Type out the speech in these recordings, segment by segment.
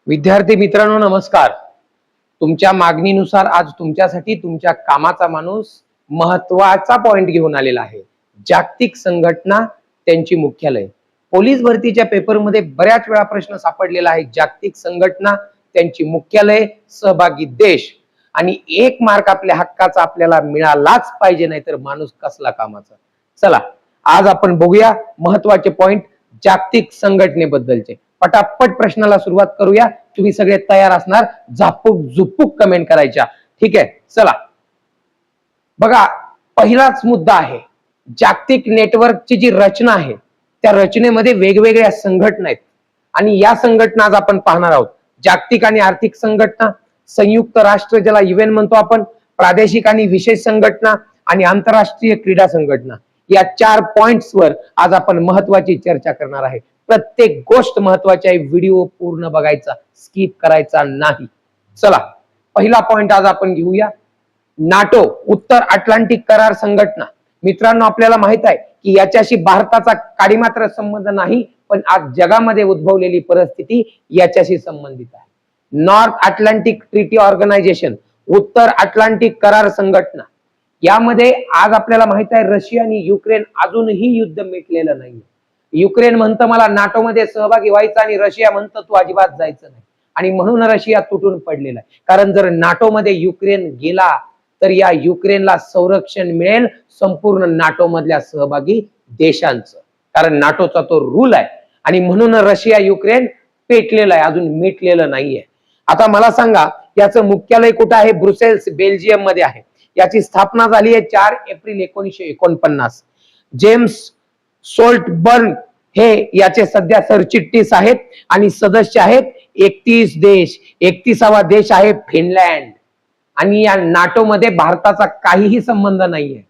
विद्यार्थी मित्रांनो नमस्कार. तुमच्या मागणीनुसार आज तुमच्यासाठी तुमच्या कामाचा माणूस महत्वाचा पॉइंट घेऊन आलेला आहे. जागतिक संघटना त्यांची मुख्यालय. पोलीस भरतीच्या पेपरमध्ये बऱ्याच वेळा प्रश्न सापडलेला आहे. जागतिक संघटना त्यांची मुख्यालय, सहभागी देश आणि 1 मार्क आपल्या हक्काचा आपल्याला मिळालाच पाहिजे, नाहीतर माणूस कसला कामाचा. चला आज आपण बघूया महत्वाचे पॉइंट जागतिक संघटनेबद्दलचे. पटापट प्रश्नाला सुरुवात करूया. तुम्ही सगळे तयार असणार, झापूक झुपूक कमेंट करायच्या. ठीक आहे, चला बघा. पहिलाच मुद्दा आहे जागतिक नेटवर्कची जी रचना आहे त्या रचनेमध्ये वेगवेगळ्या संघटना आहेत आणि या संघटना आज आपण पाहणार आहोत. जागतिक आणि आर्थिक संघटना, संयुक्त राष्ट्र ज्याला UN म्हणतो आपण, प्रादेशिक आणि विशेष संघटना आणि आंतरराष्ट्रीय क्रीडा संघटना. या 4 पॉइंट्सवर आज आपण महत्वाची चर्चा करणार आहे. प्रत्येक गोष्ट महत्वाची आहे. व्हिडिओ पूर्ण बघायचा, स्किप करायचा नाही. चला पहिला पॉइंट आज आपण घेऊया. नाटो, उत्तर अटलांटिक करार संघटना. मित्रांनो आपल्याला माहित आहे की याच्याशी भारताचा काडीमात्र संबंध नाही, पण आज जगामध्ये उद्भवलेली परिस्थिती याच्याशी संबंधित आहे. नॉर्थ अटलांटिक ट्रीटी ऑर्गनायझेशन, उत्तर अटलांटिक करार संघटना. यामध्ये आज आपल्याला माहित आहे रशिया आणि युक्रेन अजूनही युद्ध मिटलेलं नाही. युक्रेन म्हणतं मला नाटो मध्ये सहभागी व्हायचं आणि रशिया म्हणतं तू अजिबात जायचं नाही, आणि म्हणून रशिया तुटून पडलेला आहे. कारण जर नाटो मध्ये युक्रेन गेला तर या युक्रेनला संरक्षण मिळेल संपूर्ण नाटो मधल्या सहभागी देशांचं, कारण नाटोचा तो रूल आहे. आणि म्हणून रशिया युक्रेन पेटलेला आहे, अजून मिटलेलं नाहीये. आता मला सांगा याचं मुख्यालय कुठं आहे? ब्रुसेल्स, बेल्जियम मध्ये आहे. याची स्थापना झाली आहे 4 एप्रिल 1949. जेम्स सोल्टबर्ग हे याचे सध्या सरचिटणीस आहेत आणि सदस्य आहेत 31 देश. 31वा देश आहे फिनलँड. आणि या नाटो मध्ये भारताचा काहीही संबंध नाहीये,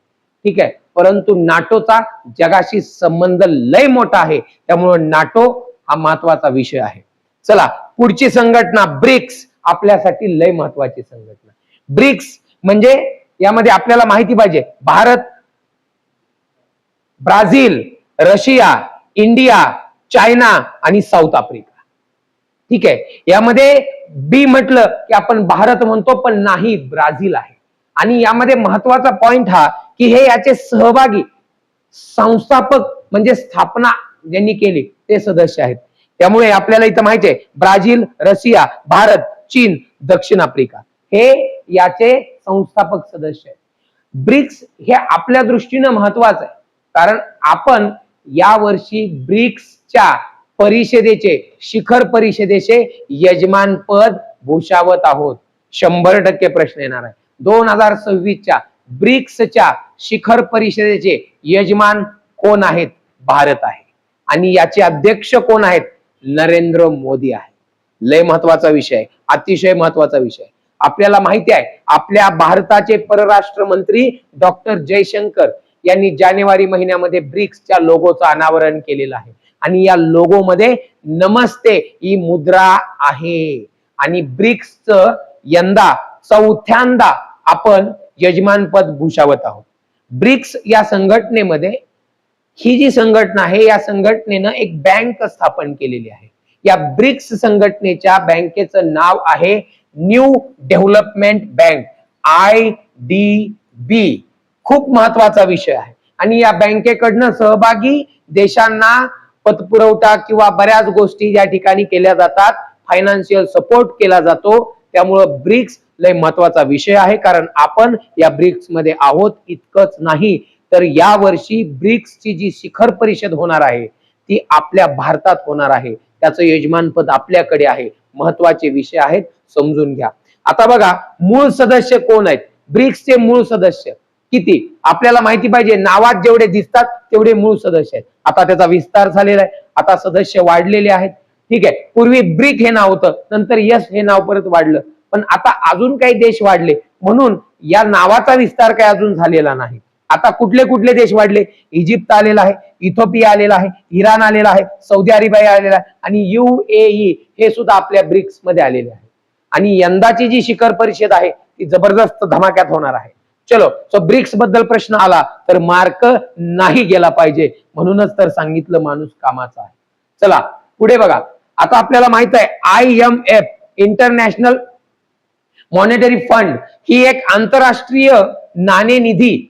ठीक आहे, परंतु नाटोचा जगाशी संबंध लय मोठा आहे, त्यामुळे नाटो हा महत्वाचा विषय आहे. चला पुढची संघटना ब्रिक्स, आपल्यासाठी लय महत्वाची संघटना. ब्रिक्स म्हणजे यामध्ये आपल्याला माहिती पाहिजे Bharat, Brazil, Russia, India, China आणि साऊथ आफ्रिका. ठीक आहे, यामध्ये बी म्हटलं की आपण भारत म्हणतो, पण नाही, ब्राझील आहे. आणि यामध्ये महत्वाचा पॉइंट हा की हे याचे सहभागी संस्थापक म्हणजे स्थापना ज्यांनी केली ते सदस्य आहेत. त्यामुळे आपल्याला इथं माहिती आहे ब्राझील, रशिया, भारत, चीन, दक्षिण आफ्रिका हे याचे संस्थापक सदस्य आहेत. ब्रिक्स हे आपल्या दृष्टीनं महत्वाचं आहे, कारण आपण यावर्षी ब्रिक्सच्या परिषदेचे, शिखर परिषदेचे यजमानपद भूषावत आहोत. 100% प्रश्न येणार आहे. 2026च्या ब्रिक्सच्या शिखर परिषदेचे यजमान कोण आहेत? भारत आहे. आणि याचे अध्यक्ष कोण आहेत? नरेंद्र मोदी आहे. लय महत्वाचा विषय आहे, अतिशय महत्वाचा विषय. आपल्याला माहिती आहे आपल्या भारताचे परराष्ट्र मंत्री डॉक्टर जयशंकर यांनी जानेवारी महिन्यामध्ये ब्रिक्सच्या लोगोचं अनावरण केलेलं आहे. आणि या लोगो मध्ये नमस्ते ही मुद्रा आहे. आणि ब्रिक्सचं यंदा 4थ्यांदा आपण यजमानपद भूषावत आहोत. ब्रिक्स या संघटनेमध्ये, ही जी संघटना आहे या संघटनेनं एक बँक स्थापन केलेली आहे. या ब्रिक्स संघटनेच्या बँकेचं नाव आहे न्यू डेव्हलपमेंट बँक, IDB. खूप महत्वाचा विषय आहे. आणि या बँकेकडनं सहभागी देशांना पतपुरवठा किंवा बऱ्याच गोष्टी या ठिकाणी केल्या जातात, फायनान्शियल सपोर्ट केला जातो. त्यामुळं ब्रिक्स लय महत्वाचा विषय आहे, कारण आपण या ब्रिक्स मध्ये आहोत. इतकंच नाही तर या वर्षी ब्रिक्सची जी शिखर परिषद होणार आहे ती आपल्या भारतात होणार आहे. त्याचं यजमानपद आपल्याकडे आहे. महत्वाचे विषय आहेत, समजून घ्या. आता बघा मूळ सदस्य कोण आहेत? ब्रिक्सचे मूळ सदस्य किती आपल्याला माहिती पाहिजे. नावात जेवढे दिसतात तेवढे मूळ सदस्य आहेत. आता त्याचा विस्तार झालेला आहे, आता सदस्य वाढलेले आहेत. ठीक आहे, पूर्वी ब्रिक हे नाव होतं, नंतर यस हे नाव परत वाढलं, पण आता अजून काही देश वाढले, म्हणून या नावाचा विस्तार काही अजून झालेला नाही. आता कुठले कुठले देश वाढले? इजिप्त आलेला आहे, इथिओपिया आलेला आहे, इराण आलेला आहे, सौदी अरेबिया आलेला आहे आणि UAE हे सुद्धा आपल्या ब्रिक्स मध्ये आलेले आहे. आणि यंदाची जी शिखर परिषद आहे ती जबरदस्त धमाक्यात होणार आहे. चलो, सो ब्रिक्स बद्दल प्रश्न आला तर मार्क नाही गेला पाहिजे, म्हणूनच तर सांगितलं माणूस कामाचा आहे. चला पुढे बघा. आता आपल्याला माहित आहे IMF इंटरनॅशनल मॉनिटरी फंड ही एक आंतरराष्ट्रीय नाणेनिधी,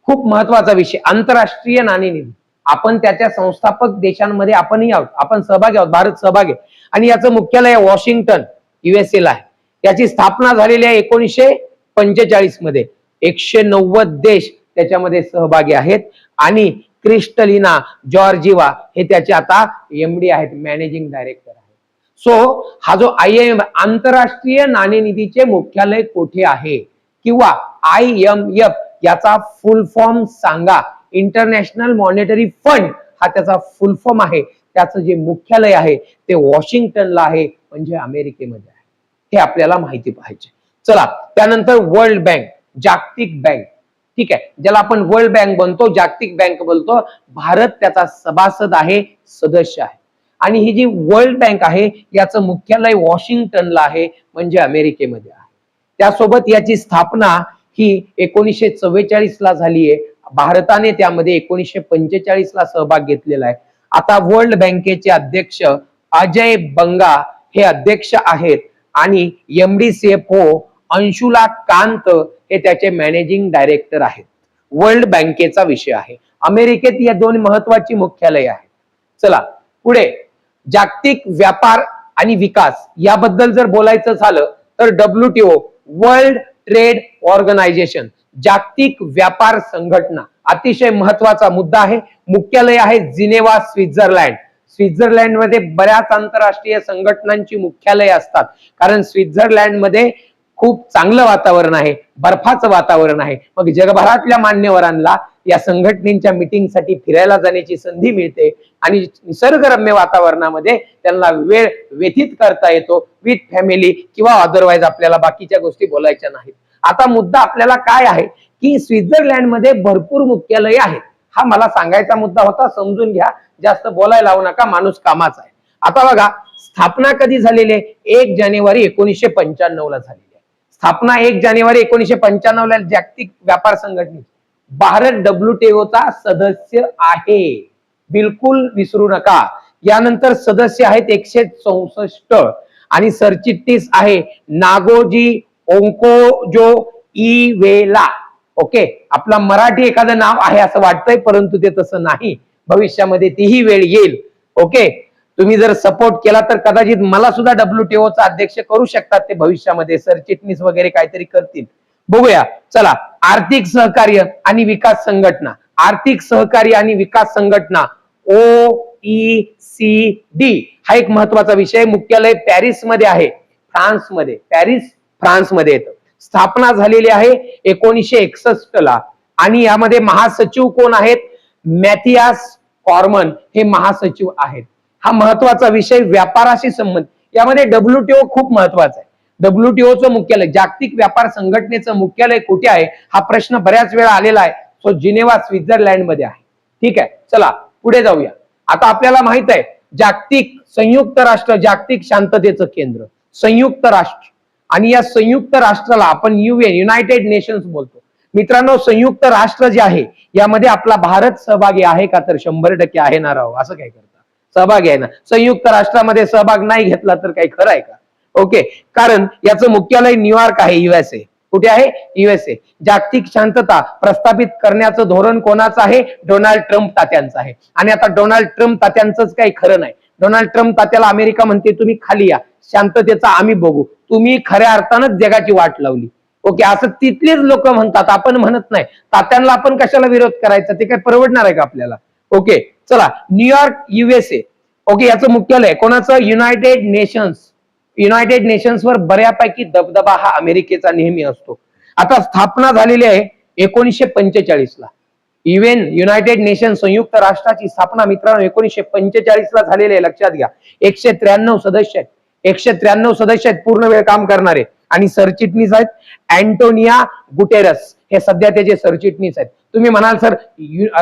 खूप महत्वाचा विषय, आंतरराष्ट्रीय नाणेनिधी. आपण त्याच्या संस्थापक देशांमध्ये आपणही आहोत, आपण सहभागी आहोत, भारत सहभागी आहे. आणि याचं मुख्यालय वॉशिंग्टन USA ला आहे. याची स्थापना झालेली आहे 1945 मध्ये. 190 देश त्याच्यामध्ये सहभागी आहेत आणि क्रिस्टलिना जॉर्जिवा हे त्याचे आता MD आहेत, मॅनेजिंग डायरेक्टर आहेत. सो हा जो IMF आंतरराष्ट्रीय नाणेनिधीचे मुख्यालय कुठे आहे किंवा IMF याचा फुल फॉर्म सांगा. इंटरनॅशनल मॉनिटरी फंड हा त्याचा फुल फॉर्म आहे. त्याचं जे मुख्यालय आहे ते वॉशिंग्टनला आहे, म्हणजे अमेरिकेमध्ये आहे. हे आपल्याला माहिती पाहिजे. चला, त्यानंतर वर्ल्ड बँक, जागतिक बँक, ठीक आहे, ज्याला आपण वर्ल्ड बँक बनतो, जागतिक बँक बोलतो. भारत त्याचा सभासद आहे, सदस्य आहे. आणि ही जी वर्ल्ड बँक आहे याचं मुख्यालय वॉशिंग्टनला आहे, म्हणजे अमेरिकेमध्ये आहे. त्यासोबत याची स्थापना ही 1944 ला झाली आहे. भारताने त्यामध्ये 1945 ला सहभाग घेतलेला आहे. आता वर्ल्ड बँकेचे अध्यक्ष अजय बंगा हे अध्यक्ष आहेत आणि MD CFO अंशुला कांत हे त्याचे मॅनेजिंग डायरेक्टर आहेत. वर्ल्ड बँकेचा विषय आहे. अमेरिकेत या दोन महत्वाची मुख्यालय आहेत. चला पुढे, जागतिक व्यापार आणि विकास याबद्दल जर बोलायचं झालं तर WTO वर्ल्ड ट्रेड ऑर्गनायझेशन, जागतिक व्यापार संघटना, अतिशय महत्वाचा मुद्दा आहे. मुख्यालय आहे जिनेवा, स्वित्झर्लंड. स्वित्झर्लंड मध्ये बऱ्याच आंतरराष्ट्रीय संघटनांची मुख्यालय असतात, कारण स्वित्झर्लंड मध्ये खूप चांगलं वातावरण आहे, बर्फाचं वातावरण आहे. मग जगभरातल्या मान्यवरांना या संघटनेच्या मीटिंगसाठी फिरायला जाण्याची संधी मिळते आणि निसर्गरम्य वातावरणामध्ये त्यांना वेळ व्यतीत करता येतो, विथ फॅमिली किंवा अदरवाईज आपल्याला बाकीच्या गोष्टी बोलायच्या नाहीत. आता मुद्दा आपल्याला काय आहे की स्वित्झर्लंड मध्ये भरपूर मुख्यालय आहेत. हा मला सांगायचा मुद्दा होता, समजून घ्या, जास्त बोलायला लावू नका, माणूस कामाचा आहे. आता बघा, स्थापना कधी झालेली आहे? 1 जानेवारी 1995 ला झालेली आहे. स्थापना 1 जानेवारी 1995 ला जागतिक व्यापार संघटनेची. भारत WTO चा सदस्य आहे, बिलकुल विसरू नका. यानंतर सदस्य आहेत 164 आणि सरचिटणीस आहे नागोजी ओंकोजो इवेला. ओके, आपला मराठी एखादं नाव आहे असं वाटतंय, परंतु ते तसं नाही. भविष्यामध्ये तीही वेळ येईल. ओके, तुम्ही जर सपोर्ट केला तर कदाचित मला सुद्धा WTO चा अध्यक्ष करू शकतात ते भविष्यामध्ये, सरचिटणीस वगैरे काहीतरी करतील, बघूया. चला, आर्थिक सहकार्य आणि विकास संघटना, आर्थिक सहकार्य आणि विकास संघटना OECD हा एक महत्वाचा विषय. मुख्यालय पॅरिस मध्ये आहे, फ्रान्स मध्ये. पॅरिस फ्रान्स मध्ये येतं. स्थापना झालेली आहे 1961 ला आणि यामध्ये महासचिव कोण आहेत? मॅथियास कॉर्मन हे महासचिव आहेत. हा महत्वाचा विषय, व्यापाराशी संबंध. यामध्ये WTO खूप महत्वाचा आहे. WTO चं मुख्यालय, जागतिक व्यापार संघटनेचं मुख्यालय कुठे आहे हा प्रश्न बऱ्याच वेळा आलेला आहे. तो जिनेवा, स्वित्झर्लंड मध्ये आहे. ठीक आहे, चला पुढे जाऊया. आता आपल्याला माहित आहे जागतिक संयुक्त राष्ट्र, जागतिक शांततेचं केंद्र संयुक्त राष्ट्र, आणि या संयुक्त राष्ट्राला आपण UN, युनायटेड नेशन्स बोलतो. मित्रांनो, संयुक्त राष्ट्र जे आहे यामध्ये आपला भारत सहभागी आहे का? तर 100% आहे ना राव, असं काय करता, सहभागी आहे ना. संयुक्त राष्ट्रामध्ये सहभाग नाही घेतला तर काही खरं आहे का? ओके, कारण याचं मुख्यालय न्यूयॉर्क आहे, USA. कुठे आहे? USA. जागतिक शांतता प्रस्थापित करण्याचं धोरण कोणाचं आहे? डोनाल्ड ट्रम्प तात्यांचं आहे. आणि आता डोनाल्ड ट्रम्प तात्यांचंच काही खरं नाही. डोनाल्ड ट्रम्प तात्याला अमेरिका म्हणते तुम्ही खाली या, शांततेचा आम्ही बघू. तुम्ही खऱ्या अर्थानच जगाची वाट लावली. ओके, असं तिथलेच लोक म्हणतात, आपण म्हणत नाही. तात्यांना आपण कशाला विरोध करायचा, ते काय परवडणार आहे का आपल्याला? ओके, चला, न्यूयॉर्क USA. ओके, याचं मुख्यालय कोणाचं? United nations. युनायटेड नेशन्स वर बऱ्यापैकी दबदबा हा अमेरिकेचा नेहमी असतो. आता स्थापना झालेली आहे 1945 ला. इव्हन युनायटेड नेशन संयुक्त राष्ट्राची स्थापना मित्रांनो 1945 ला झालेली आहे, लक्षात घ्या. 193 सदस्य आहेत. 193 सदस्य आहेत पूर्ण वेळ काम करणारे, आणि सरचिटणीस आहेत अँटोनिया गुटेरस, हे सध्या त्याचे सरचिटणीस आहेत. तुम्ही म्हणाल सर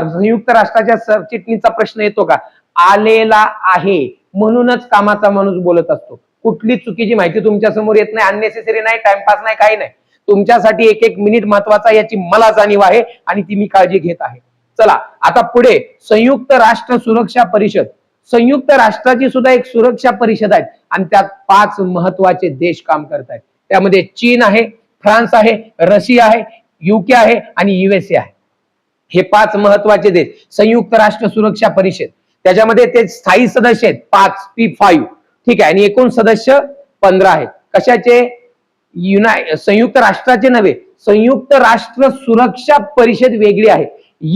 संयुक्त राष्ट्राच्या सरचिटणीसचा प्रश्न येतो का? आलेला आहे, म्हणूनच कामाचा माणूस बोलत असतो. कुठली चुकीची माहिती तुमच्या समोर येत नाही, अननेसेसरी नाही, टाइमपास नाही, काही नाही. तुमच्यासाठी एक एक मिनिट महत्वाचा, याची मला जाणीव आहे आणि ती मी काळजी घेत आहे. चला आता पुढे, संयुक्त राष्ट्र सुरक्षा परिषद. संयुक्त राष्ट्राची सुद्धा एक सुरक्षा परिषद आहे आणि त्यात 5 महत्वाचे देश काम करतात. त्यामध्ये चीन आहे, फ्रान्स आहे, रशिया आहे, युके आहे आणि USA आहे. हे 5 महत्वाचे देश संयुक्त राष्ट्र सुरक्षा परिषद. त्याच्यामध्ये ते स्थायी सदस्य आहेत 5 P5, ठीक आहे, आणि एकूण सदस्य 15 आहेत. कशाचे? संयुक्त राष्ट्राचे नव्हे, संयुक्त राष्ट्र सुरक्षा परिषद वेगळी आहे,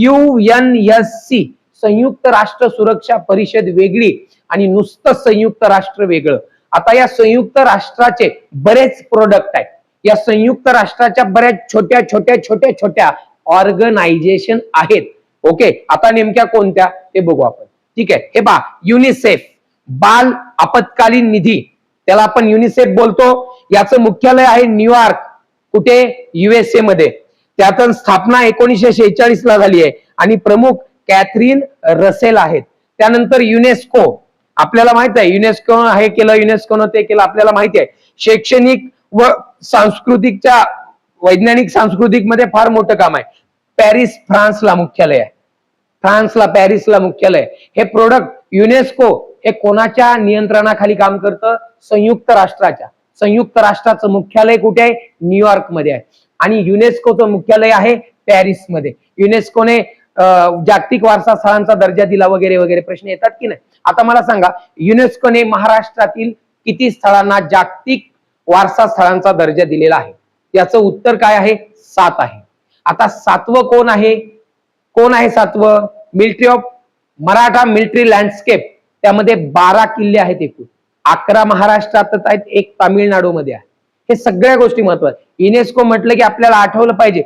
UNSC, संयुक्त राष्ट्र सुरक्षा परिषद वेगळी आणि नुसतं संयुक्त राष्ट्र वेगळं. आता या संयुक्त राष्ट्राचे बरेच प्रोडक्ट आहेत. या संयुक्त राष्ट्राच्या बऱ्याच छोट्या छोट्या छोट्या छोट्या ऑर्गनायझेशन आहेत. ओके, आता नेमक्या कोणत्या ते बघू आपण. ठीक आहे, हे पहा, युनिसेफ, बाल आपत्कालीन निधी, त्याला आपण युनिसेफ बोलतो. याचं मुख्यालय आहे न्यूयॉर्क, कुठे? USA मध्ये. त्यातून स्थापना 1946 ला झाली आहे आणि प्रमुख कॅथरीन रसेल आहेत. त्यानंतर युनेस्को, आपल्याला माहित आहे युनेस्को हे केलं, युनेस्कोनं ते केलं, आपल्याला माहिती आहे. शैक्षणिक व सांस्कृतिकच्या वैज्ञानिक सांस्कृतिक मध्ये फार मोठं काम आहे. पॅरिस, फ्रान्सला मुख्यालय आहे, फ्रान्सला पॅरिसला मुख्यालय. हे प्रोडक्ट युनेस्को हे कोणाच्या नियंत्रणाखाली काम करतं? संयुक्त राष्ट्राच्या. संयुक्त राष्ट्राचं मुख्यालय कुठे आहे? न्यूयॉर्क मध्ये आहे आणि युनेस्कोचं मुख्यालय आहे पॅरिस मध्ये. युनेस्कोने जागतिक वारसा स्थळांचा दर्जा दिला वगैरे वगैरे प्रश्न येतात की नाही. आता मला सांगा, युनेस्कोने महाराष्ट्रातील किती स्थळांना जागतिक वारसा स्थळांचा दर्जा दिलेला आहे? याचं उत्तर काय आहे? 7 आहे. आता 7वं कोण आहे? कोण आहे 7वं? Military of Maratha military landscape. त्यामध्ये 12 किल्ले आहेत एकूण. 11 महाराष्ट्रातच आहेत, 1 तामिळनाडूमध्ये आहे. हे सगळ्या गोष्टी महत्वाच्या. युनेस्को म्हटलं की आपल्याला आठवलं पाहिजे,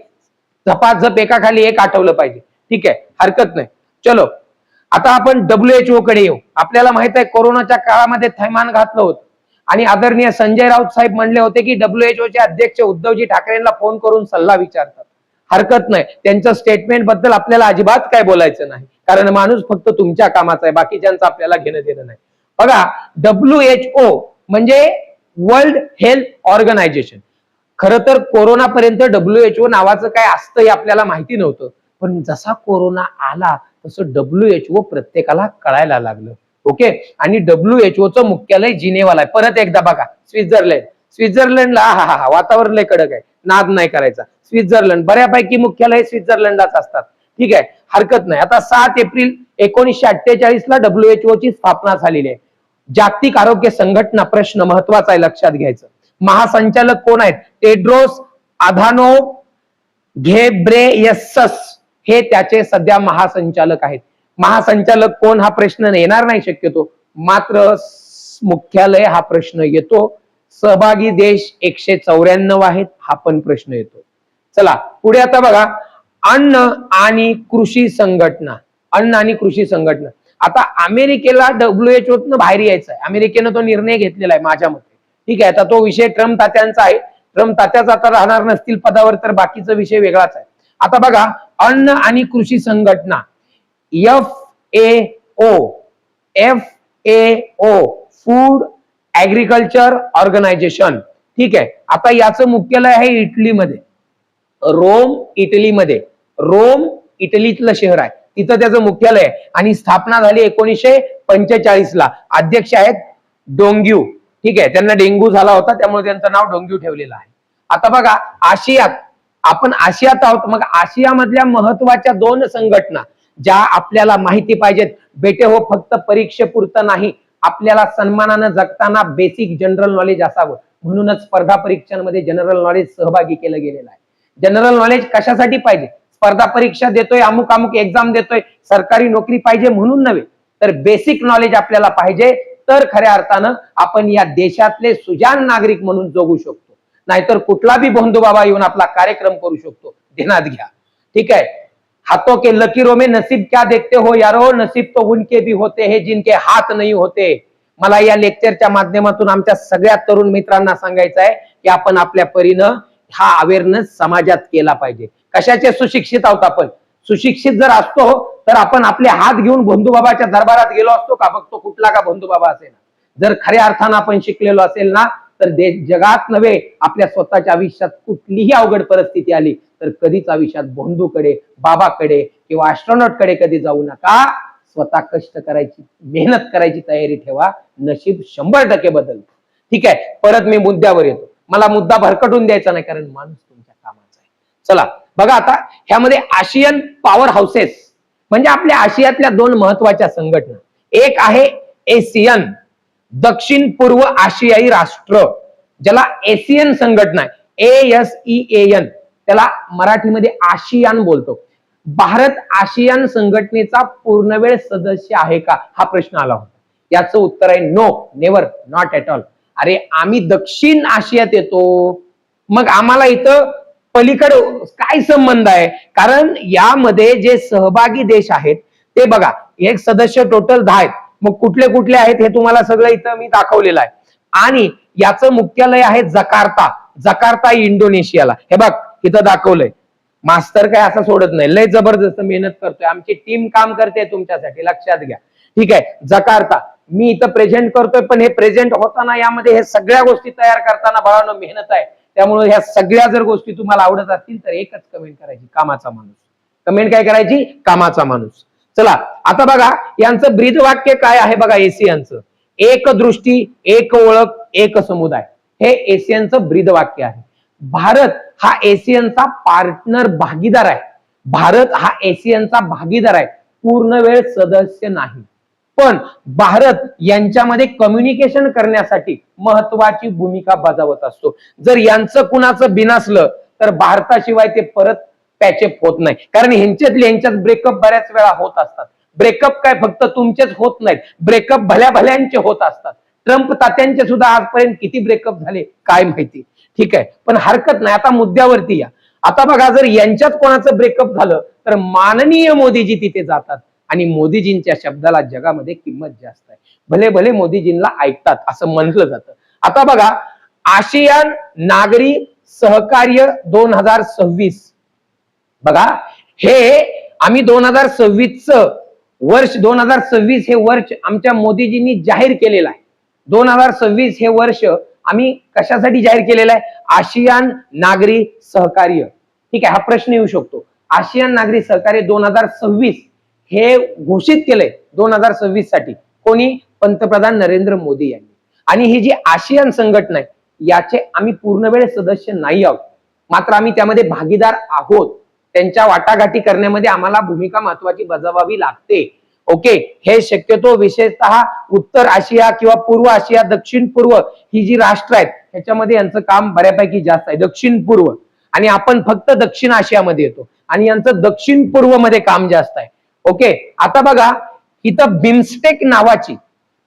झपाझप एकाखाली एक आठवलं पाहिजे. ठीक आहे, हरकत नाही. चलो, आता आपण WHO कडे येऊ. आपल्याला माहित आहे कोरोनाच्या काळामध्ये थैमान घातलं होतं आणि आदरणीय संजय राऊत साहेब म्हणले होते की WHO चे अध्यक्ष उद्धवजी ठाकरेंना फोन करून सल्ला विचारतात. हरकत नाही, त्यांच्या स्टेटमेंट बद्दल आपल्याला अजिबात काय बोलायचं नाही, कारण माणूस फक्त तुमच्या कामाचा आहे, बाकीच्यांचं आपल्याला घेणं देणं नाही. बघा, WHO म्हणजे वर्ल्ड हेल्थ ऑर्गनायझेशन. खरं तर कोरोनापर्यंत WHO नावाचं काय असतं हे आपल्याला माहिती नव्हतं, पण जसा कोरोना आला तसं WHO प्रत्येकाला कळायला लागलं. ओके, आणि WHOचं मुख्यालय जिनेवाला आहे. परत एकदा बघा, स्वित्झर्लंड. स्वित्झर्लंडला हा वातावरण लय कडक आहे, नाद नाही करायचा. स्वित्झर्लंड बऱ्यापैकी मुख्यालय स्वित्झर्लंडलाच असतात. ठीक आहे, हरकत नाही. आता 7 एप्रिल 1948 ला WHO ची स्थापना झालेली आहे. जागतिक आरोग्य संघटना, प्रश्न महत्वाचा आहे, लक्षात घ्यायचं. महासंचालक कोण आहेत? टेड्रोस अधानोम घेब्रेयेसस हे त्याचे सध्या महासंचालक आहेत. महासंचालक कोण हा प्रश्न येणार नाही शक्यतो, मात्र मुख्यालय हा प्रश्न येतो. सहभागी देश 194 आहेत, हा पण प्रश्न येतो. चला पुढे आता बघा, अन्न आणि कृषी संघटना. अन्न आणि कृषी संघटना. आता अमेरिकेला WHO बाहेर यायचं आहे. अमेरिकेनं तो निर्णय घेतलेला आहे माझ्या मते. ठीक आहे, आता तो विषय ट्रम्प तात्यांचा आहे. ट्रम्प तात्याच आता राहणार नसतील पदावर तर बाकीचा विषय वेगळाच आहे. आता बघा, अन्न आणि कृषी संघटना FAO, फूड ऍग्रिकल्चर ऑर्गनायझेशन. ठीक आहे, आता याचं मुख्यालय आहे इटलीमध्ये, रोम, इटलीमध्ये. रोम इटलीतलं शहर आहे, तिथं त्याचं मुख्यालय आहे आणि स्थापना झाली 1945 ला. अध्यक्ष आहेत डोंग्यू. ठीक आहे, त्यांना डेंग्यू झाला होता त्यामुळे त्यांचं नाव डोंग्यू ठेवलेलं आहे. आता बघा, आशियात, आपण आशियात आहोत. मग आशियामधल्या महत्वाच्या 2 संघटना ज्या आपल्याला माहिती पाहिजेत बेटे हो, फक्त परीक्षेपुरतं नाही, आपल्याला सन्मानानं जगताना बेसिक जनरल नॉलेज असावं, म्हणूनच स्पर्धा परीक्षांमध्ये जनरल नॉलेज सहभागी केलं गेलेलं आहे. जनरल नॉलेज कशासाठी पाहिजे? स्पर्धा परीक्षा देतोय, अमुक अमुक एक्झाम देतोय, सरकारी नोकरी पाहिजे म्हणून नव्हे, तर बेसिक नॉलेज आपल्याला पाहिजे, तर खऱ्या अर्थानं आपण या देशातले सुजाण नागरिक म्हणून जगू शकतो. नाहीतर कुठला बी बंधू बाबा येऊन आपला कार्यक्रम करू शकतो. ध्यानात घ्या. ठीक आहे, हाथों के लकीरों में नसीब क्या देखते हो यारो, नसीब तो उनके भी होते हैं जिनके हात नहीं होते. मला या लेक्चरच्या माध्यमातून आमच्या सगळ्या तरुण मित्रांना सांगायचं आहे की आपण आपल्या परीनं हा अवेअरनेस समाजात केला पाहिजे. कशाचे सुशिक्षित आहोत आपण? सुशिक्षित जर असतो तर आपण आपले हात घेऊन बंधू बाबाच्या दरबारात गेलो असतो का? बघतो कुठला का बंधू बाबा असेल. जर खऱ्या अर्थानं आपण शिकलेलो असेल ना, तर जगात नव्हे आपल्या स्वतःच्या आयुष्यात कुठलीही अवघड परिस्थिती आली तर कधीच आयुष्यात बंधूकडे, बाबाकडे किंवा ऍस्ट्रॉनॉट कडे कधी जाऊ नका. स्वतः कष्ट करायची, मेहनत करायची तयारी ठेवा, नशीब 100% बदलतं. ठीक आहे, परत मी मुद्द्यावर येतो. मला मुद्दा भरकटून द्यायचा नाही, कारण माणूस तुमच्या कामाचा आहे. चला बघा, आता ह्यामध्ये आशियन पॉवर हाऊसेस म्हणजे आपल्या आशियातल्या दोन महत्वाच्या संघटना. एक आहे एसियन, दक्षिण पूर्व आशियाई राष्ट्र, ज्याला एसियन संघटना ASEAN, त्याला मराठीमध्ये आशियान बोलतो. भारत आशियान संघटनेचा पूर्णवेळ सदस्य आहे का, हा प्रश्न आला होता. याचं उत्तर आहे no, never, not at all. अरे आम्ही दक्षिण आशियात येतो, मग आम्हाला इथं पलीकडे काय संबंध आहे? कारण यामध्ये जे सहभागी देश आहेत ते बघा, एक सदस्य टोटल 10 आहेत. मग कुठले कुठले आहेत हे तुम्हाला सगळं इथं मी दाखवलेलं आहे. आणि याचं मुख्यालय आहे जकार्ता. जकार्ता इंडोनेशियाला. हे बघ इथं दाखवलंय. मास्तर काय असं सोडत नाही, लय जबरदस्त मेहनत करतोय, आमची टीम काम करते तुमच्यासाठी, लक्षात घ्या. ठीक आहे, जकार्ता मी इथं प्रेझेंट करतोय, पण हे प्रेझेंट होताना यामध्ये हे सगळ्या गोष्टी तयार करताना बाळांनो मेहनत आहे. त्यामुळे ह्या सगळ्या जर गोष्टी तुम्हाला आवडत असतील तर एकच कमेंट करायची, कामाचा माणूस. कमेंट काय करायची? कामाचा माणूस. चला आता बघा यांचं ब्रीदवाक्य काय आहे बघा एशियनचं. एक दृष्टी, एक ओळख, एक समुदाय, हे एशियनचं ब्रीदवाक्य आहे. भारत हा एशियनचा पार्टनर भागीदार आहे. भारत हा एशियनचा भागीदार आहे, पूर्ण वेळ सदस्य नाही. पण भारत यांच्यामध्ये कम्युनिकेशन करण्यासाठी महत्वाची भूमिका बजावत असतो. जर यांचं कुणाचं बिनसलं तर भारताशिवाय ते परत पॅचअप होत नाही, कारण ह्यांच्यात ब्रेकअप बऱ्याच वेळा होत असतात. ब्रेकअप काय फक्त तुमचेच होत नाहीत, ब्रेकअप भल्या भल्यांचे होत असतात. ट्रम्प तात्यांचे सुद्धा आजपर्यंत किती ब्रेकअप झाले काय माहिती. ठीक आहे, पण हरकत नाही, आता मुद्द्यावरती या. आता बघा, जर यांच्यात कोणाचं ब्रेकअप झालं तर माननीय मोदीजी तिथे जातात आणि मोदीजींच्या शब्दाला जगामध्ये किंमत जास्त आहे. भले भले मोदीजींना ऐकतात असं म्हटलं जातं. आता बघा, आशियान नागरी सहकार्य 2026, बघा हे आम्ही 2026 वर्ष, 2026 हे वर्ष आमच्या मोदीजींनी जाहीर केलेलं आहे. 2026 हे वर्ष आम्ही कशासाठी जाहीर केलेलं आहे? आशियान नागरी सहकार्य. ठीक आहे, हा प्रश्न येऊ शकतो. आशियान नागरी सहकार्य 2026 हे घोषित केलंय 2026 साठी कोणी? पंतप्रधान नरेंद्र मोदी यांनी. आणि ही जी आशियान संघटना आहे याचे आम्ही पूर्णवेळ सदस्य नाही आहोत, मात्र आम्ही त्यामध्ये भागीदार आहोत. त्यांच्या वाटाघाटी करण्यामध्ये आम्हाला भूमिका महत्वाची बजावावी लागते. ओके, हे शक्यतो विशेषतः उत्तर आशिया किंवा पूर्व आशिया, दक्षिण पूर्व ही जी राष्ट्र आहेत ह्याच्यामध्ये यांचं काम बऱ्यापैकी जास्त आहे. दक्षिण पूर्व, आणि आपण फक्त दक्षिण आशियामध्ये येतो आणि यांचं दक्षिण पूर्व मध्ये काम जास्त आहे. ओके, आता बघा इथं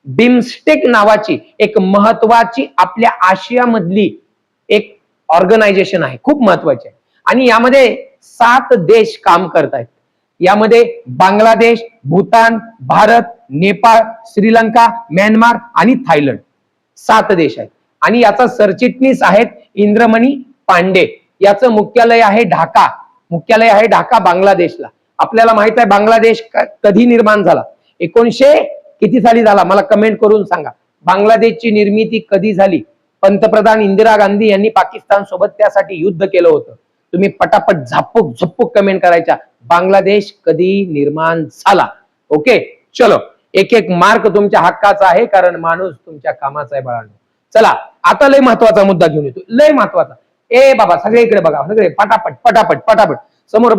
बिमस्टेक नावाची एक महत्वाची आपल्या आशियामधली एक ऑर्गनायझेशन आहे, खूप महत्वाची आहे. आणि यामध्ये 7 देश काम करतायत. यामध्ये बांगलादेश, भूतान, भारत, नेपाळ, श्रीलंका, म्यानमार आणि थायलंड, 7 देश आहेत. आणि याचा सरचिटणीस आहेत इंद्रमणी पांडे. याचं मुख्यालय आहे ढाका, बांगलादेशला. आपल्याला माहित आहे बांगलादेश कधी निर्माण झाला? 1900 किती साली झाला? मला कमेंट करून सांगा. बांगलादेशची निर्मिती कधी झाली? पंतप्रधान इंदिरा गांधी यांनी पाकिस्तान सोबत त्यासाठी युद्ध केलं होतं. तुम्ही पटापट झप्पूक कमेंट करायच्या, बांगलादेश कधी निर्माण झाला. ओके, चलो एक एक मार्क तुमच्या हक्काचा आहे, कारण माणूस तुमच्या कामाचा आहे बाळांनो. चला आता लय महत्वाचा मुद्दा घेऊन येतो, लय महत्वाचा. ए बाबा सगळे इकडे बघा, सगळे पटापट समोर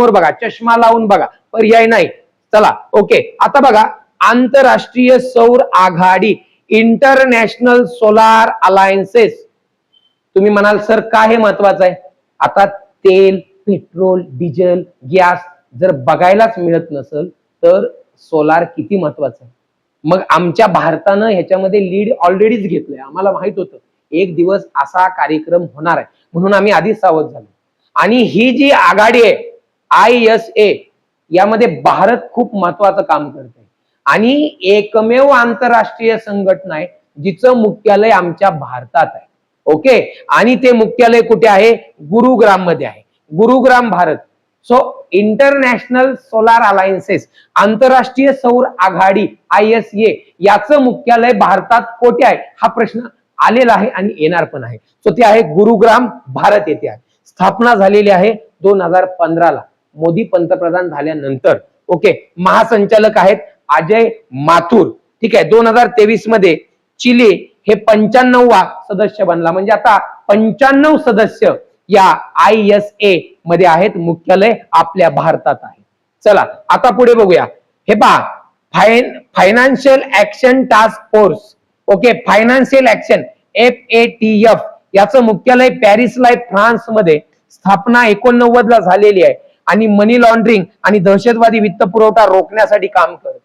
बघा, चष्मा लावून बघा, पर्याय नाही. चला ओके, आता बघा, आंतरराष्ट्रीय सौर आघाडी, इंटरनॅशनल सोलार अलायन्सेस. तुम्ही म्हणाल सर का हे महत्वाचं आहे? आता तेल, पेट्रोल, डिझेल, गॅस जर बघायलाच मिळत नसेल तर सोलार किती महत्वाचं आहे. मग आमच्या भारतानं ह्याच्यामध्ये लीड ऑलरेडीच घेतलंय. आम्हाला माहित होतं एक दिवस असा कार्यक्रम होणार आहे, म्हणून आम्ही आधीच सावध झालो. आणि ही जी आघाडी आहे ISA, यामध्ये भारत खूप महत्वाचं काम करते आणि एकमेव आंतरराष्ट्रीय संघटना आहे जिचं मुख्यालय आमच्या भारतात आहे. ओके, आणि ते मुख्यालय कुठे आहे? गुरुग्राम मध्ये आहे, Gurugram, Bharat. So international solar alliances, आंतरराष्ट्रीय सौर आघाडी ISA, याचं मुख्यालय भारतात कोठे आहे हा प्रश्न आलेला आहे आणि येणार पण आहे. सो ते आहे गुरुग्राम, भारत येथे आहे. स्थापना झालेली आहे 2015 ला मोदी पंतप्रधान झाल्यानंतर. ओके, महासंचालक आहेत अजय माथुर. ठीक आहे. 2023 मध्ये चिली हे 95वा सदस्य बनला. म्हणजे आता 95 सदस्य या ISA मध्ये आहेत. मुख्यालय आपल्या भारतात आहे. चला आता पुढे बघूया. हे पहा, financial action task force. Okay, financial action FATF याचं मुख्यालय पॅरिसला आहे, फ्रान्स मध्ये. स्थापना 89 ला झालेली आहे आणि मनी लॉन्ड्रिंग आणि दहशतवादी वित्त पुरवठा रोखण्यासाठी काम करतं.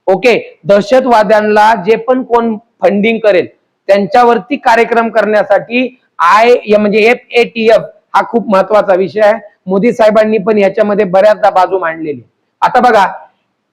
ओके, दहशतवाद्यांना जे पण कोण फंडिंग करेल त्यांच्यावरती कार्यक्रम करण्यासाठी म्हणजे FATF हा खूप महत्वाचा विषय आहे. मोदी साहेबांनी पण याच्यामध्ये बऱ्याचदा बाजू मांडलेली. आता बघा,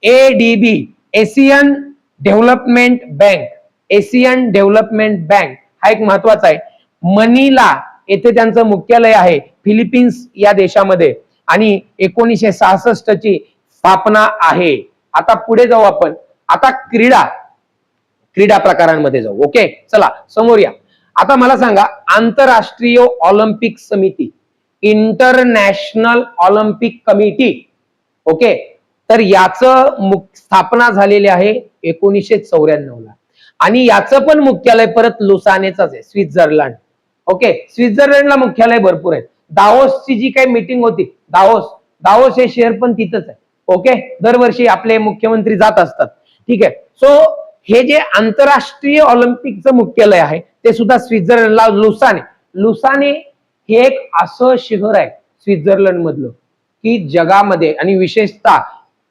ADB Asian development bank, Asian development bank हा एक महत्वाचा आहे. मनीला येथे त्यांचं मुख्यालय आहे, फिलिपिन्स या देशामध्ये, आणि 1966 ची स्थापना आहे. आता पुढे जाऊ आपण. आता क्रीडा प्रकारांमध्ये जाऊ. ओके, चला समोर या. आता मला सांगा, आंतरराष्ट्रीय ऑलिम्पिक समिती, इंटरनॅशनल ऑलिम्पिक कमिटी. ओके, तर याचं स्थापना झालेली आहे 1994 ला आणि याचं पण मुख्यालय परत लुसानेच आहे, स्वित्झर्लंड. ओके, स्वित्झर्लंडला मुख्यालय भरपूर आहे. दावोसची जी काही मीटिंग होती, दावोस हे शहर पण तिथंच आहे. ओके, दरवर्षी आपले मुख्यमंत्री जात असतात. ठीक आहे. सो हे जे आंतरराष्ट्रीय ऑलिम्पिकचं मुख्यालय आहे ते सुद्धा स्वित्झर्लंडला लुसाने हे एक असं शहर आहे स्वित्झर्लंड मधलं की जगामध्ये आणि विशेषतः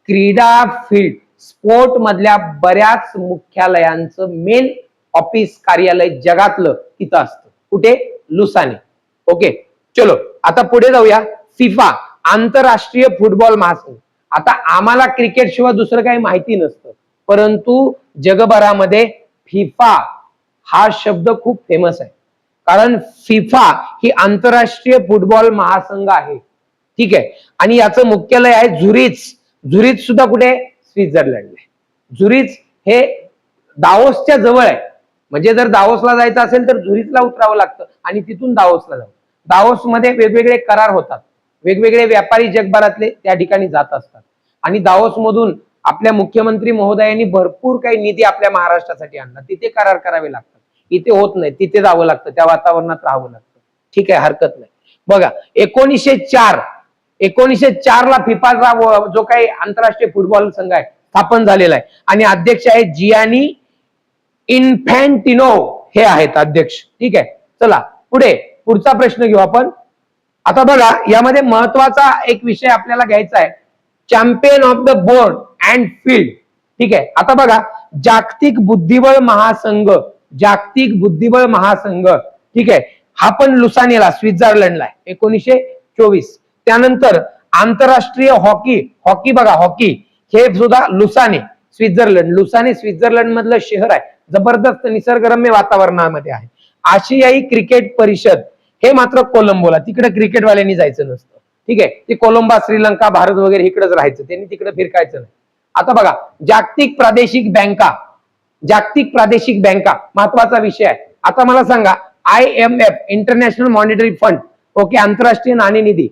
क्रीडा फील्ड स्पोर्ट मधल्या बऱ्याच मुख्यालयांचं मेन ऑफिस कार्यालय जगातलं तिथं असतं. कुठे? लुसाने. ओके, चलो आता पुढे जाऊया. फिफा, आंतरराष्ट्रीय फुटबॉल महासंघ. आता आम्हाला क्रिकेट शिवाय दुसरं काही माहिती नसतं, परंतु जगभरामध्ये फिफा हा शब्द खूप फेमस आहे, कारण फिफा ही आंतरराष्ट्रीय फुटबॉल महासंघ आहे. ठीक आहे. आणि याचं मुख्यालय आहे झुरिच सुद्धा कुठे? स्वित्झर्लंड. झुरिच हे दावोसच्या जवळ आहे. म्हणजे जर दावोसला जायचं असेल तर झुरिचला उतरावं लागतं आणि तिथून दावोसला जावं. दावोस मध्ये वेगवेगळे करार होतात, वेगवेगळे व्यापारी जगभरातले त्या ठिकाणी जात असतात आणि दावोस मधून आपल्या मुख्यमंत्री महोदयांनी भरपूर काही निधी आपल्या महाराष्ट्रासाठी आणला. तिथे करार करावे लागतात, इथे होत नाही. तिथे जावं लागतं, त्या वातावरणात राहावं लागतं. ठीक आहे, हरकत नाही. बघा, 1904 ला फिफाचा जो काही आंतरराष्ट्रीय फुटबॉल संघ आहे स्थापन झालेला आहे आणि अध्यक्ष आहेत जियानी इन्फॅन्टिनो, हे आहेत अध्यक्ष. ठीक आहे. चला पुढचा प्रश्न घेऊ आपण. आता बघा, यामध्ये महत्वाचा एक विषय आपल्याला घ्यायचा आहे, champion of the board and field. ठीक आहे. आता बघा, जागतिक बुद्धिबळ महासंघ. ठीक आहे, हा पण लुसानेला स्वित्झर्लंडला आहे, 1924. त्यानंतर आंतरराष्ट्रीय हॉकी बघा, हॉकी हे सुद्धा लुसाने स्वित्झर्लंड मधलं शहर आहे. जबरदस्त निसर्गरम्य वातावरणामध्ये आहे. आशियाई क्रिकेट परिषद हे मात्र कोलंबोला, तिकडे क्रिकेटवाल्यांनी जायचं नसतं. ठीक आहे, ते कोलंबा, श्रीलंका, भारत वगैरे इकडेच राहायचं, त्यांनी तिकडे फिरकायचं नाही. आता बघा, जागतिक प्रादेशिक बँका महत्वाचा विषय आहे. आता मला सांगा, IMF international monetary fund, okay, आंतरराष्ट्रीय नाणेनिधी,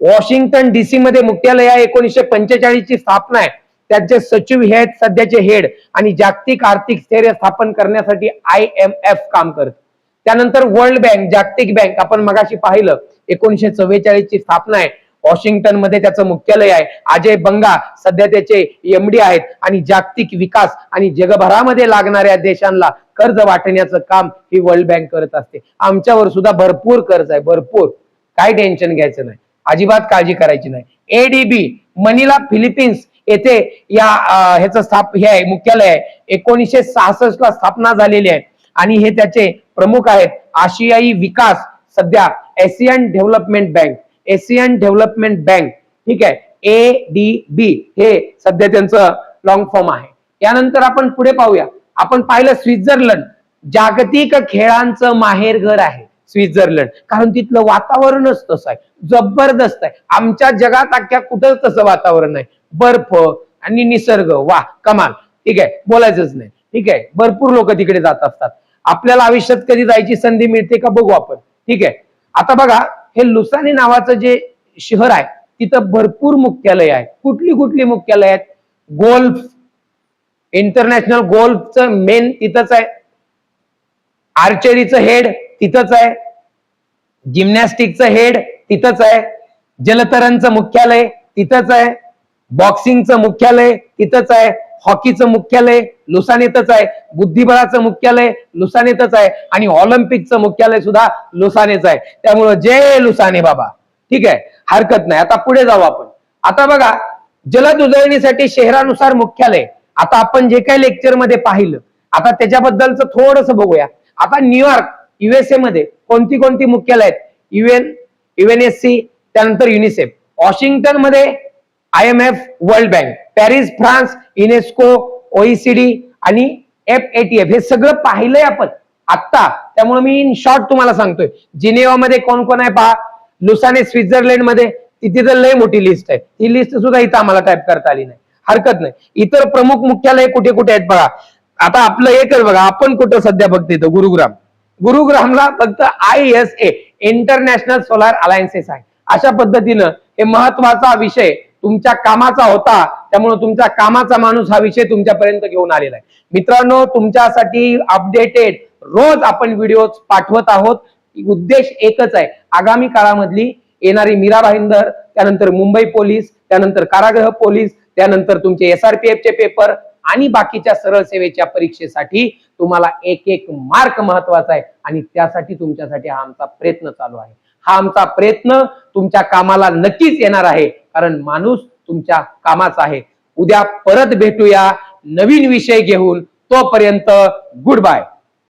वॉशिंग्टन DC मध्ये मुख्यालय आहे. 1945 ची स्थापना आहे. त्याचे सचिव हे आहेत सध्याचे हेड आणि जागतिक आर्थिक स्थैर्य स्थापन करण्यासाठी IMF काम करते. त्यानंतर वर्ल्ड बँक, जागतिक बँक आपण मगाशी पाहिलं, 1944 ची स्थापना आहे. वॉशिंग्टन मध्ये त्याचं मुख्यालय आहे. अजय बंगा सध्या त्याचे MD आहेत आणि जागतिक विकास आणि जगभरामध्ये लागणाऱ्या देशांना कर्ज वाटण्याचं काम ही वर्ल्ड बँक करत असते. आमच्यावर सुद्धा भरपूर कर्ज आहे, भरपूर. काय टेन्शन घ्यायचं नाही, अजिबात काळजी करायची नाही. ADB मनीला, फिलिपिन्स येथे या ह्याचं हे आहे, मुख्यालय आहे. 1966 ला स्थापना झालेली आहे आणि हे त्याचे प्रमुख आहेत आशियाई विकास, सध्या एशियन डेव्हलपमेंट बँक. ठीक आहे, ADB हे सध्या त्यांचं लॉंग फॉर्म आहे. यानंतर आपण पुढे पाहूया. आपण पाहिलं स्वित्झर्लंड जागतिक खेळांचं माहेरघर आहे स्वित्झर्लंड, कारण तिथलं वातावरणच तसं आहे, जबरदस्त आहे. आमच्या जगात अख्ख्या कुठंच तसं वातावरण आहे. बर्फ आणि निसर्ग, वा कमाल. ठीक आहे, बोलायचंच नाही. ठीक आहे, भरपूर लोक तिकडे जात असतात. आपल्याला आयुष्यात कधी जायची संधी मिळते का, बघू आपण. ठीक आहे. आता बघा, हे लुसाने नावाचं जे शहर आहे तिथं भरपूर मुख्यालय आहे. कुठली मुख्यालय आहेत? इंटरनॅशनल गोल्फचं मेन तिथंच आहे, आर्चरीचं हेड तिथंच आहे, जिम्नॅस्टिकचं हेड तिथंच आहे, जलतरणचं मुख्यालय तिथंच आहे, बॉक्सिंगचं मुख्यालय तिथंच आहे, हॉकीचं मुख्यालय लुसानेतच आहे, बुद्धिबळाचं मुख्यालय लुसानेतच आहे आणि ऑलिम्पिकचं मुख्यालय सुद्धा लुसानेच आहे. त्यामुळं जय लुसाने बाबा. ठीक आहे, हरकत नाही. आता पुढे जाऊ आपण. आता बघा, जलद उजळणीसाठी शहरानुसार मुख्यालय. आता आपण जे काही लेक्चर मध्ये पाहिलं, आता त्याच्याबद्दलच थोडस बघूया. आता न्यूयॉर्क युएसए मध्ये कोणती कोणती मुख्यालय आहेत? युएनएससी, त्यानंतर युनिसेफ. वॉशिंग्टन मध्ये IMF, world bank. Paris France, UNESCO, OECD आणि FATF. हे सगळं पाहिलंय आपण आत्ता. त्यामुळे मी इन शॉर्ट तुम्हाला सांगतोय. जिनेवा मध्ये कोण कोण आहे पहा. लुसाने स्वित्झर्लंड मध्ये, तिथे तर लय मोठी लिस्ट आहे. ती लिस्ट सुद्धा इथं आम्हाला टाईप करता आली नाही, हरकत नाही. इतर प्रमुख मुख्यालय कुठे कुठे आहेत बघा. आता आपलं एकच बघा, आपण कुठं सध्या बघते इथं गुरुग्राम. गुरुग्रामला फक्त ISA, इंटरनॅशनल सोलार अलायन्सेस आहे. अशा पद्धतीनं हे महत्वाचा विषय तुमच्या कामाचा होता, त्यामुळे तुमच्या कामाचा माणूस हा विषय तुमच्यापर्यंत घेऊन आलेला आहे. मित्रांनो, तुमच्यासाठी अपडेटेड रोज आपण व्हिडिओ पाठवत आहोत. उद्देश एकच आहे, आगामी काळामधली येणारी मीरा भाईंदर, त्यानंतर मुंबई पोलीस, त्यानंतर कारागृह पोलीस, त्यानंतर तुमचे SRPF चे पेपर आणि बाकीच्या सरळ सेवेच्या परीक्षेसाठी तुम्हाला एक एक मार्क महत्वाचा आहे आणि त्यासाठी तुमच्यासाठी हा आमचा प्रयत्न चालू आहे. हा आमचा प्रयत्न तुमच्या कामाला नक्कीच येणार आहे, कारण माणूस तुमच्या कामाचा आहे. उद्या परत भेटूया नवीन विषय घेऊन. तोपर्यंत गुड बाय.